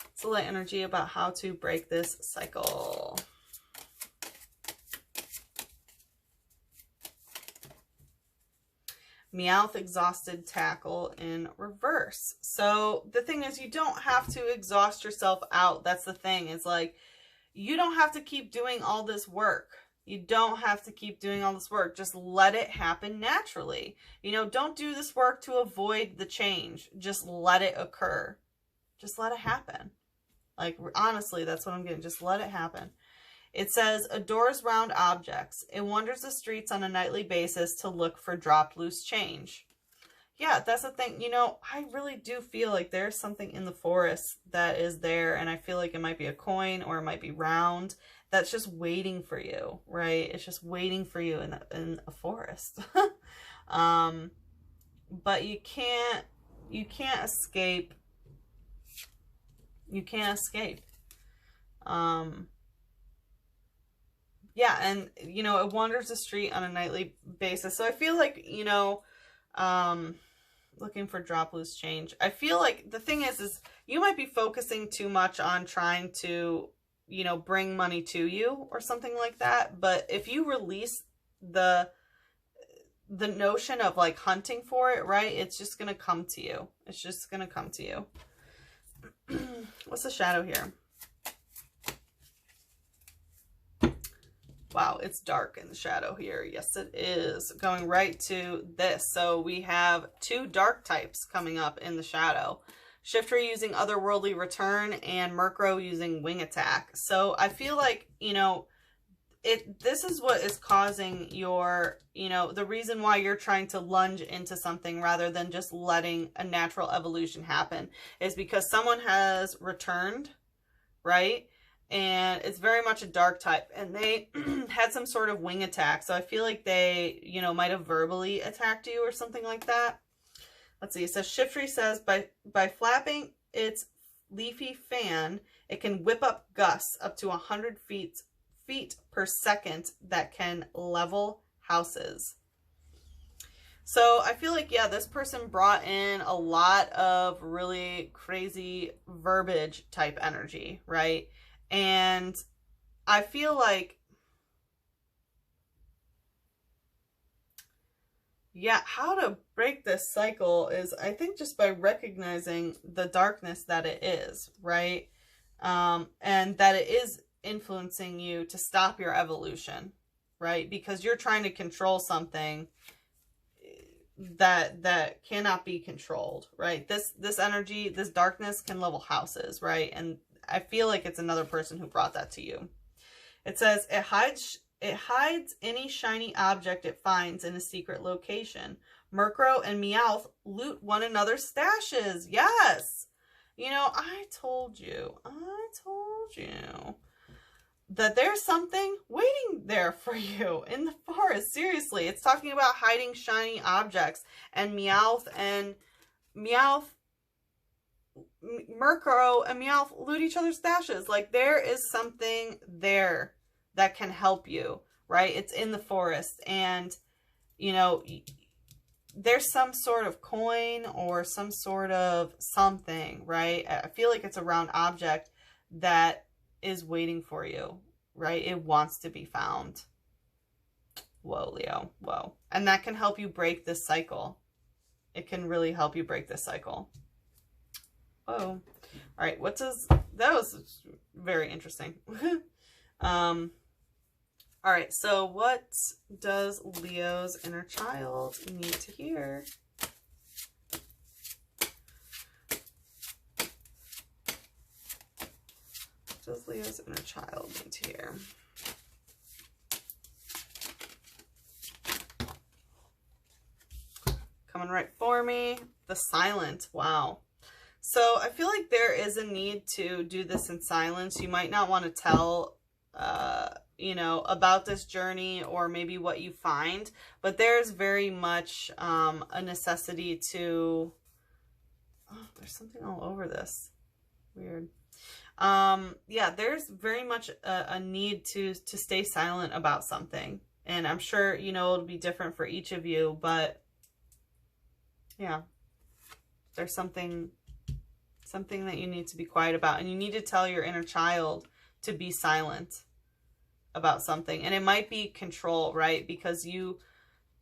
What's the light energy about how to break this cycle? Meowth, exhausted, tackle in reverse. So the thing is, you don't have to exhaust yourself out. That's the thing. It's like, you don't have to keep doing all this work. You don't have to keep doing all this work. Just let it happen naturally. You know, don't do this work to avoid the change. Just let it occur. Just let it happen. Like, honestly, that's what I'm getting. Just let it happen. It says, adores round objects. It wanders the streets on a nightly basis to look for dropped loose change. Yeah, that's the thing. You know, I really do feel like there's something in the forest that is there, and I feel like it might be a coin or it might be round. That's just waiting for you, right? It's just waiting for you in a forest. But you can't escape. You can't escape. Yeah, and, you know, it wanders the street on a nightly basis. So I feel like, you know, looking for drop loose change. I feel like the thing is you might be focusing too much on trying to, you know, bring money to you or something like that. But if you release the notion of like hunting for it, right? It's just going to come to you. It's just going to come to you. What's the shadow here? Wow, it's dark in the shadow here. Yes, it is. Going right to this. So we have two dark types coming up in the shadow. Shifter using Otherworldly Return and Murkrow using Wing Attack. So I feel like, you know, this is what is causing your, you know, the reason why you're trying to lunge into something rather than just letting a natural evolution happen is because someone has returned, right? And it's very much a dark type, and they had some sort of wing attack. So I feel like they, you know, might have verbally attacked you or something like that. Let's see. It says Shiftry says by flapping its leafy fan, it can whip up gusts up to 100 feet per second that can level houses. So I feel like, yeah, this person brought in a lot of really crazy verbiage type energy, right? And I feel like, yeah, how to break this cycle is, I think, just by recognizing the darkness that it is, right? And that it is influencing you to stop your evolution, right? Because you're trying to control something that cannot be controlled, right? This energy, this darkness can level houses, right? And I feel like it's another person who brought that to you. It says it hides any shiny object it finds in a secret location. Murkrow and Meowth loot one another's stashes. Yes. You know, I told you that there's something waiting there for you in the forest. Seriously, it's talking about hiding shiny objects, and Murkrow and Meowth loot each other's stashes. Like, there is something there that can help you, right? It's in the forest, and, you know, there's some sort of coin or some sort of something, right? I feel like it's a round object that is waiting for you, right? It wants to be found. Whoa, Leo. Whoa. And that can help you break this cycle. It can really help you break this cycle. Whoa. All right. That was very interesting. All right. So what does Leo's inner child need to hear? What does Leo's inner child need to hear? Coming right for me. The silent. Wow. So I feel like there is a need to do this in silence. You might not want to tell, you know, about this journey or maybe what you find, but there's very much a necessity to, oh, there's something all over this. Weird. Yeah, there's very much a need to stay silent about something. And I'm sure, you know, it'll be different for each of you, but yeah, there's something that you need to be quiet about, and you need to tell your inner child to be silent about something. And it might be control, right? Because you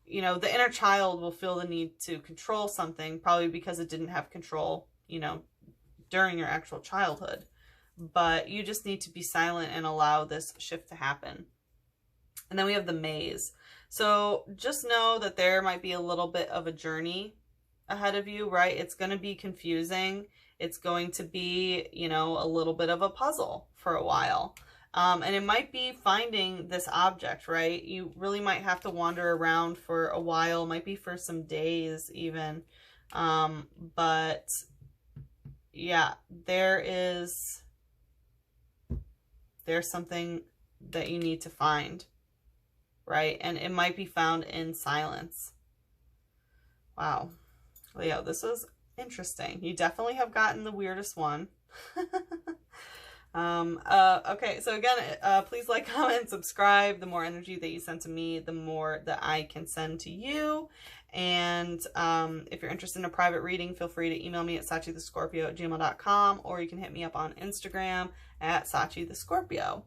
know, the inner child will feel the need to control something, probably because it didn't have control, you know, during your actual childhood. But you just need to be silent and allow this shift to happen. And then we have the maze. So just know that there might be a little bit of a journey ahead of you, right? It's going to be confusing. It's going to be, you know, a little bit of a puzzle for a while. And it might be finding this object, right? You really might have to wander around for a while, might be for some days even. But yeah, there's something that you need to find, right? And it might be found in silence. Wow. Leo, this was interesting. You definitely have gotten the weirdest one. Okay, so again, please like, comment, subscribe. The more energy that you send to me, the more that I can send to you. And if you're interested in a private reading, feel free to email me at sachithescorpio@gmail.com, or you can hit me up on Instagram at sachithescorpio.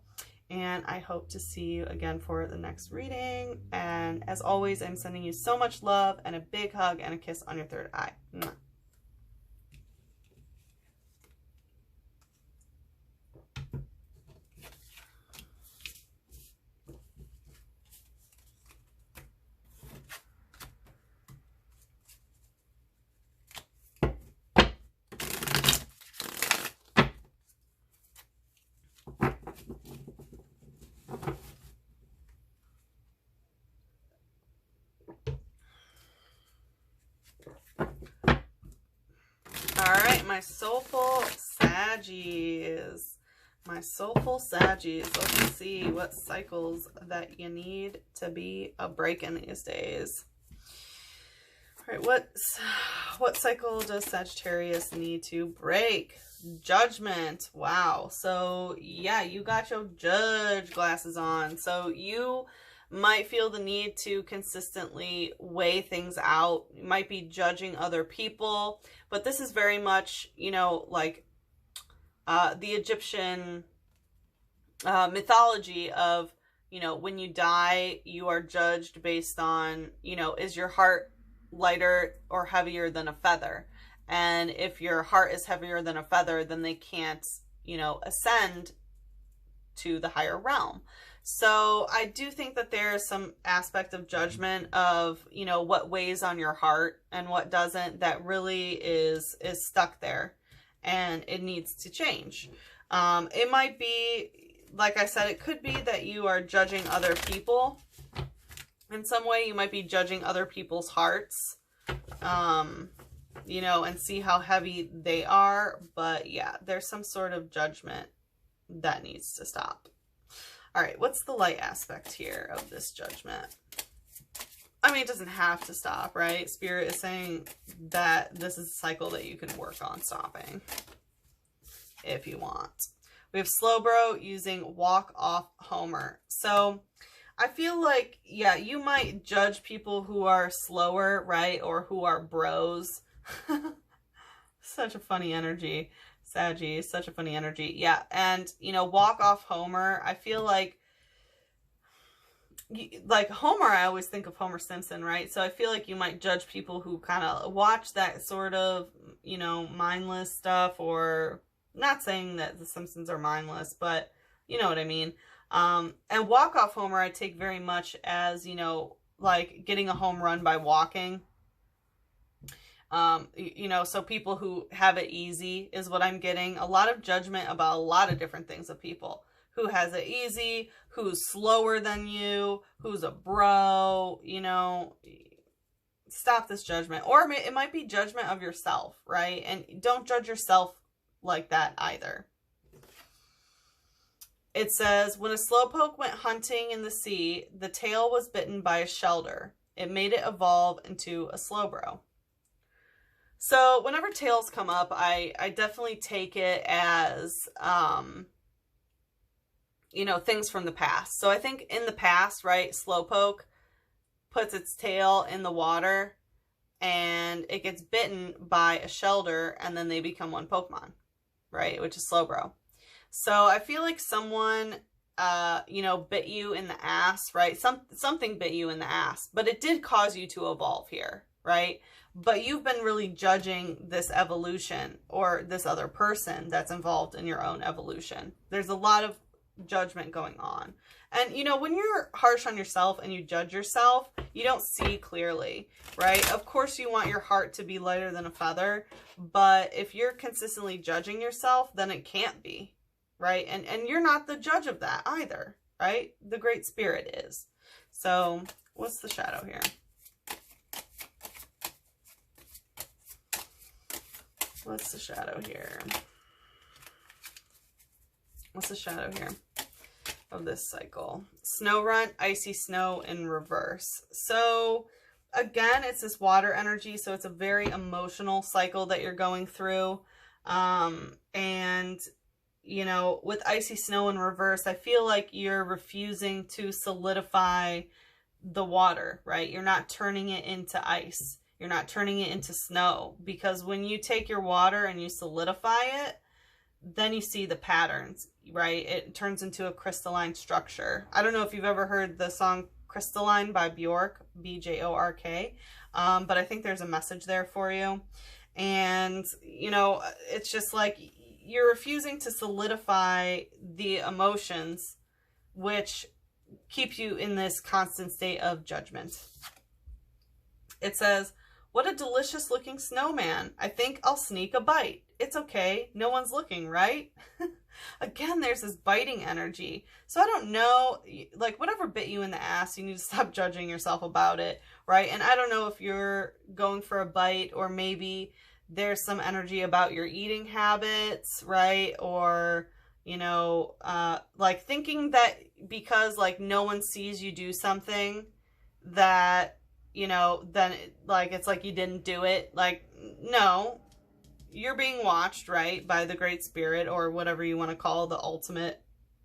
And I hope to see you again for the next reading. And as always, I'm sending you so much love and a big hug and a kiss on your third eye. Mwah. my soulful Saggies. My soulful Saggies. Let's see what cycles that you need to be a break in these days. All right, what cycle does Sagittarius need to break? Judgment. Wow. So yeah, you got your judge glasses on. So you might feel the need to consistently weigh things out. You might be judging other people, but this is very much, you know, like the Egyptian mythology of, you know, when you die, you are judged based on, you know, is your heart lighter or heavier than a feather? And if your heart is heavier than a feather, then they can't, you know, ascend to the higher realm. So I do think that there is some aspect of judgment of, you know, what weighs on your heart and what doesn't, that really is stuck there and it needs to change. It might be, like I said, it could be that you are judging other people in some way. You might be judging other people's hearts, you know, and see how heavy they are. But yeah, there's some sort of judgment that needs to stop. All right, what's the light aspect here of this judgment? I mean, it doesn't have to stop, right? Spirit is saying that this is a cycle that you can work on stopping if you want. We have Slowbro using Walk Off Homer. So I feel like, yeah, you might judge people who are slower, right? Or who are bros. Such a funny energy. Saggy, such a funny energy. Yeah, and, you know, Walk Off Homer, I feel like Homer, I always think of Homer Simpson, right? So I feel like you might judge people who kind of watch that sort of, you know, mindless stuff, or not saying that the Simpsons are mindless, but you know what I mean. And Walk Off Homer, I take very much as, you know, like getting a home run by walking. You know, so people who have it easy is what I'm getting. A lot of judgment about a lot of different things of people. Who has it easy, who's slower than you, who's a bro, you know. Stop this judgment. Or it might be judgment of yourself, right? And don't judge yourself like that either. It says, when a slowpoke went hunting in the sea, the tail was bitten by a shelter. It made it evolve into a slowbro. So whenever tails come up, I definitely take it as, you know, things from the past. So I think in the past, right, Slowpoke puts its tail in the water and it gets bitten by a shelter and then they become one Pokemon, right, which is Slowbro. So I feel like someone, you know, bit you in the ass, right? Something bit you in the ass, but it did cause you to evolve here, right? But you've been really judging this evolution or this other person that's involved in your own evolution. There's a lot of judgment going on. And, you know, when you're harsh on yourself and you judge yourself, you don't see clearly, right? Of course, you want your heart to be lighter than a feather, but if you're consistently judging yourself, then it can't be, right? And you're not the judge of that either, right? The Great Spirit is. So what's the shadow here? What's the shadow here? What's the shadow here of this cycle? Snow Runt, Icy Snow in reverse. So again, it's this water energy. So it's a very emotional cycle that you're going through. And, you know, with Icy Snow in reverse, I feel like you're refusing to solidify the water, right? You're not turning it into ice. You're not turning it into snow, because when you take your water and you solidify it, then you see the patterns, right? It turns into a crystalline structure. I don't know if you've ever heard the song Crystalline by Bjork, B-J-O-R-K, but I think there's a message there for you. And, you know, it's just like you're refusing to solidify the emotions, which keep you in this constant state of judgment. It says, what a delicious looking snowman. I think I'll sneak a bite. It's okay. No one's looking, right? Again, there's this biting energy. So I don't know, like whatever bit you in the ass, you need to stop judging yourself about it, right? And I don't know if you're going for a bite, or maybe there's some energy about your eating habits, right? Or, you know, like thinking that because like no one sees you do something that, you know, then like it's like you didn't do it. Like, no, you're being watched, right, by the Great Spirit, or whatever you want to call the ultimate,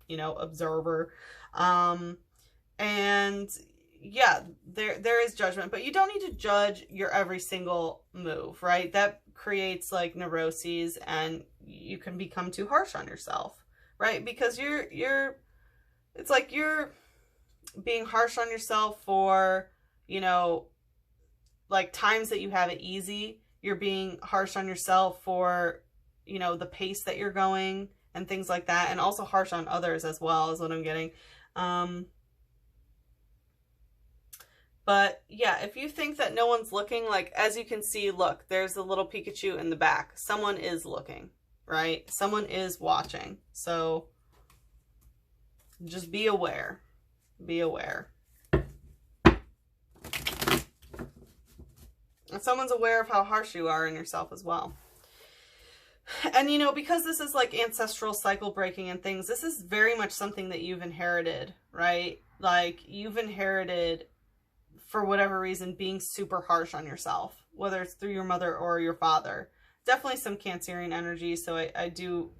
you know, observer. And yeah, there is judgment, but you don't need to judge your every single move, right? That creates like neuroses, and you can become too harsh on yourself, right? Because it's like you're being harsh on yourself for, you know, like times that you have it easy. You're being harsh on yourself for, you know, the pace that you're going and things like that, and also harsh on others as well, is what I'm getting. But yeah, if you think that no one's looking, like as you can see, look, there's a little Pikachu in the back. Someone is looking, right? Someone is watching. So just be aware. Be aware. And someone's aware of how harsh you are in yourself as well. And, you know, because this is like ancestral cycle breaking and things, this is very much something that you've inherited, right? Like you've inherited, for whatever reason, being super harsh on yourself, whether it's through your mother or your father. Definitely some Cancerian energy, so I do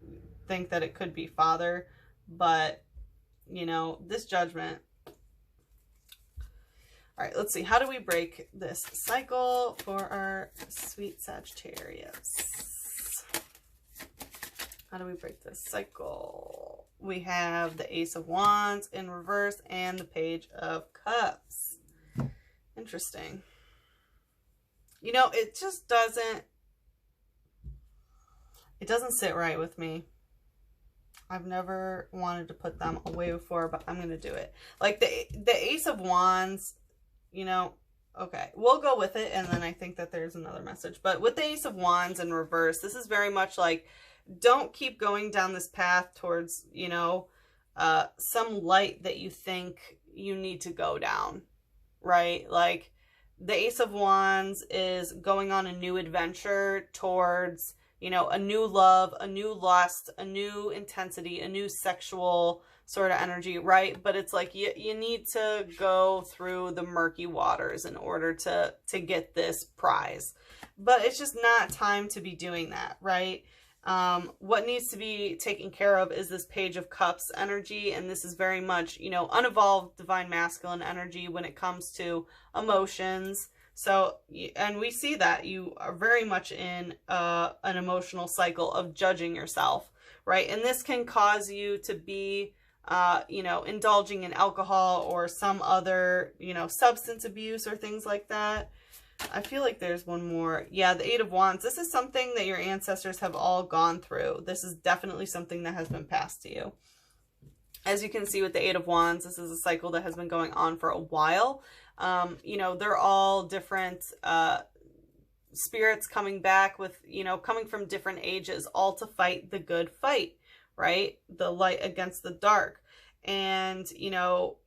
think that it could be father, but, you know, this judgment. All right, let's see. How do we break this cycle for our sweet Sagittarius? How do we break this cycle? We have the Ace of Wands in reverse and the Page of Cups. Interesting. You know, it just doesn't sit right with me. I've never wanted to put them away before, but I'm going to do it. Like the Ace of Wands, you know, okay, we'll go with it, and then I think that there's another message. But with the Ace of Wands in reverse, this is very much like, don't keep going down this path towards, you know, some light that you think you need to go down, right? Like the Ace of Wands is going on a new adventure towards, you know, a new love, a new lust, a new intensity, a new sexual sort of energy, right? But it's like you need to go through the murky waters in order to get this prize. But it's just not time to be doing that, right? What needs to be taken care of is this Page of Cups energy, and this is very much, you know, unevolved divine masculine energy when it comes to emotions. So, and we see that you are very much in an emotional cycle of judging yourself, right? And this can cause you to be, you know, indulging in alcohol or some other, you know, substance abuse or things like that. I feel like there's one more. Yeah, the Eight of Wands. This is something that your ancestors have all gone through. This is definitely something that has been passed to you. As you can see with the Eight of Wands, this is a cycle that has been going on for a while. You know, they're all different spirits coming back with, you know, coming from different ages, all to fight the good fight, right? The light against the dark. And, you know,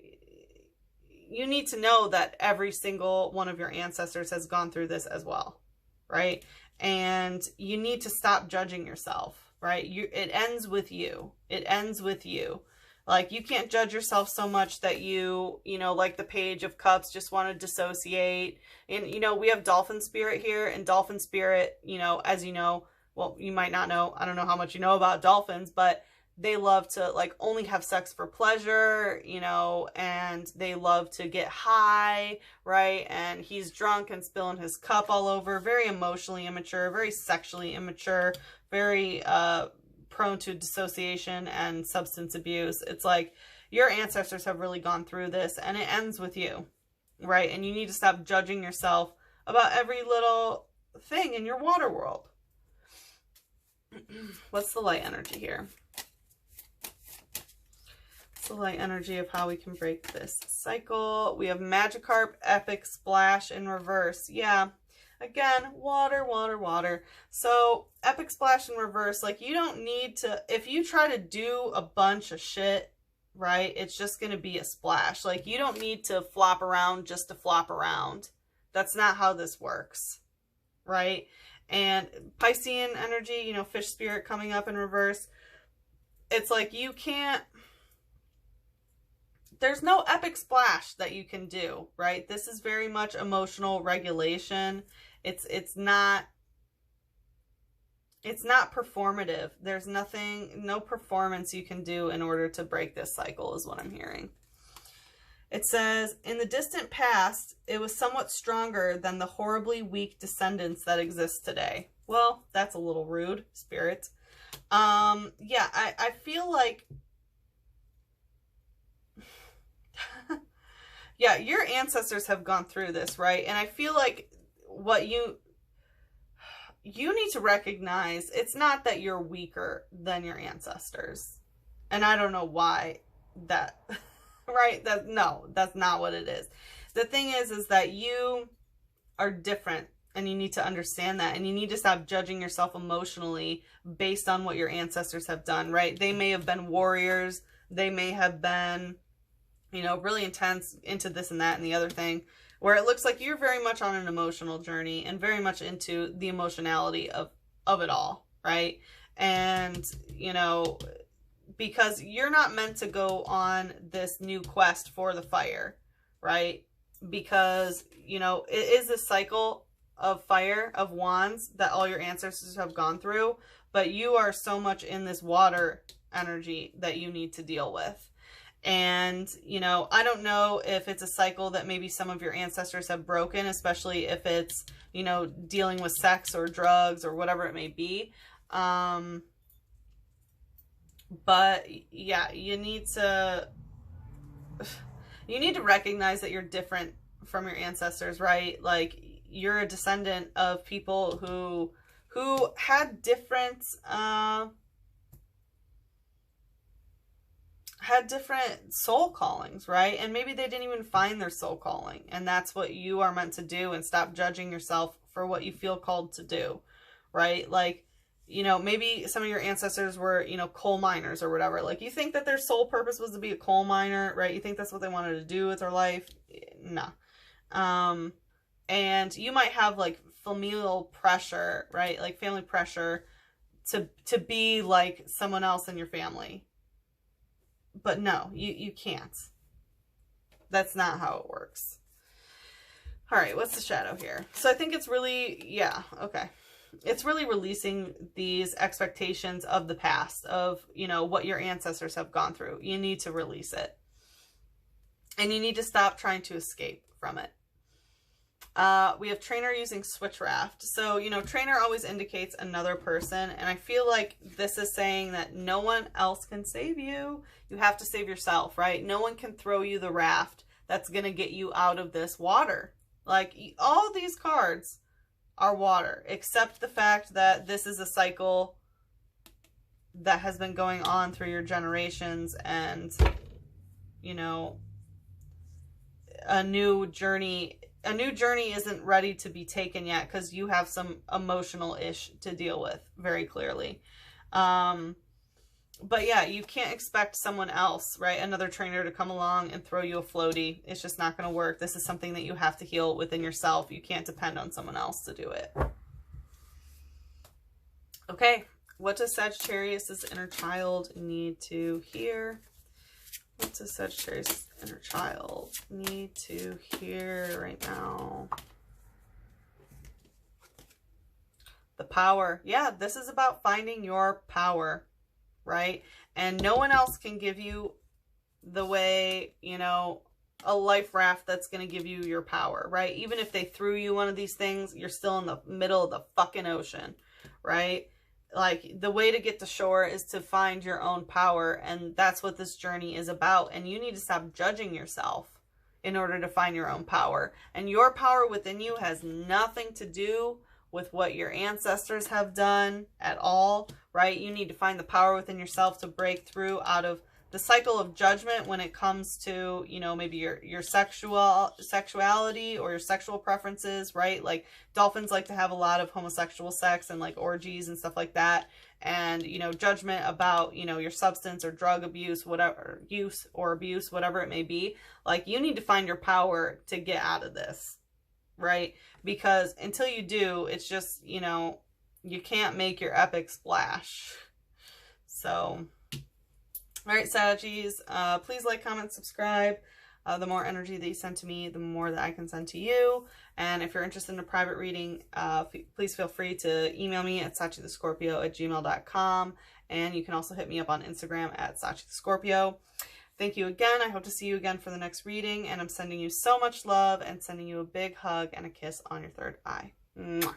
you need to know that every single one of your ancestors has gone through this as well, right? And you need to stop judging yourself, right? It ends with you. It ends with you. Like, you can't judge yourself so much that you know, like the Page of Cups, just want to dissociate. And, you know, we have dolphin spirit here, and dolphin spirit, you know, as you know, well, you might not know, I don't know how much you know about dolphins, but they love to, like, only have sex for pleasure, you know, and they love to get high, right? And he's drunk and spilling his cup all over. Very emotionally immature, very sexually immature, very prone to dissociation and substance abuse. It's like your ancestors have really gone through this, and it ends with you, right? And you need to stop judging yourself about every little thing in your water world. What's the light energy here? The light energy of how we can break this cycle. We have Magikarp Epic Splash in reverse. Yeah, again, water, water, water. So Epic Splash in reverse, like, you don't need to, if you try to do a bunch of shit, right, it's just going to be a splash. Like, you don't need to flop around just to flop around. That's not how this works, right? And Piscean energy, you know, fish spirit coming up in reverse. It's like you can't, there's no epic splash that you can do, right? This is very much emotional regulation. It's not performative. There's nothing, no performance you can do in order to break this cycle is what I'm hearing. It says, in the distant past, it was somewhat stronger than the horribly weak descendants that exist today. Well, that's a little rude, Spirit. Yeah, I feel like, yeah, your ancestors have gone through this, right? And I feel like what you need to recognize, it's not that you're weaker than your ancestors. And I don't know why that... right? No, that's not what it is. The thing is that you are different, and you need to understand that, and you need to stop judging yourself emotionally based on what your ancestors have done, right? They may have been warriors. They may have been, you know, really intense into this and that and the other thing, where it looks like you're very much on an emotional journey and very much into the emotionality of it all, right? And, you know, because you're not meant to go on this new quest for the fire, right? Because, you know, it is a cycle of fire, of wands that all your ancestors have gone through, but you are so much in this water energy that you need to deal with. And, you know, I don't know if it's a cycle that maybe some of your ancestors have broken, especially if it's, you know, dealing with sex or drugs or whatever it may be. But yeah, you need to recognize that you're different from your ancestors, right? Like, you're a descendant of people who had different soul callings, right? And maybe they didn't even find their soul calling, and that's what you are meant to do, and stop judging yourself for what you feel called to do, right? Like, you know, maybe some of your ancestors were, you know, coal miners or whatever. Like, you think that their sole purpose was to be a coal miner, right? You think that's what they wanted to do with their life? No. And you might have, like, familial pressure, right? Like, family pressure to be like someone else in your family. But no, you can't. That's not how it works. All right, what's the shadow here? So I think it's really, yeah, okay. It's really releasing these expectations of the past, of, you know, what your ancestors have gone through. You need to release it. And you need to stop trying to escape from it. We have trainer using switchcraft. So, you know, trainer always indicates another person. And I feel like this is saying that no one else can save you. You have to save yourself, right? No one can throw you the raft that's going to get you out of this water. Like, all these cards are water, except the fact that this is a cycle that has been going on through your generations, and, you know, a new journey isn't ready to be taken yet, because you have some emotional ish to deal with, very clearly. But yeah, you can't expect someone else, right? Another trainer to come along and throw you a floaty. It's just not going to work. This is something that you have to heal within yourself. You can't depend on someone else to do it. Okay, what does Sagittarius' inner child need to hear? What does Sagittarius' inner child need to hear right now? The power. Yeah, this is about finding your power, right? And no one else can give you the way, you know, a life raft that's going to give you your power, right? Even if they threw you one of these things, you're still in the middle of the fucking ocean, right? Like, the way to get to shore is to find your own power, and that's what this journey is about. And you need to stop judging yourself in order to find your own power. And your power within you has nothing to do with what your ancestors have done at all, right? You need to find the power within yourself to break through out of the cycle of judgment when it comes to, you know, maybe your sexuality or your sexual preferences, right? Like, dolphins like to have a lot of homosexual sex and, like, orgies and stuff like that. And, you know, judgment about, you know, your substance or drug abuse, whatever, abuse, whatever it may be. Like, you need to find your power to get out of this, right? Because until you do, it's just, you know, you can't make your epic splash. So, all right, Saggies, please like, comment, subscribe. The more energy that you send to me, the more that I can send to you. And if you're interested in a private reading, please feel free to email me at sachithescorpio@gmail.com. And you can also hit me up on Instagram at sachithescorpio. Thank you again. I hope to see you again for the next reading. And I'm sending you so much love and sending you a big hug and a kiss on your third eye. Mwah.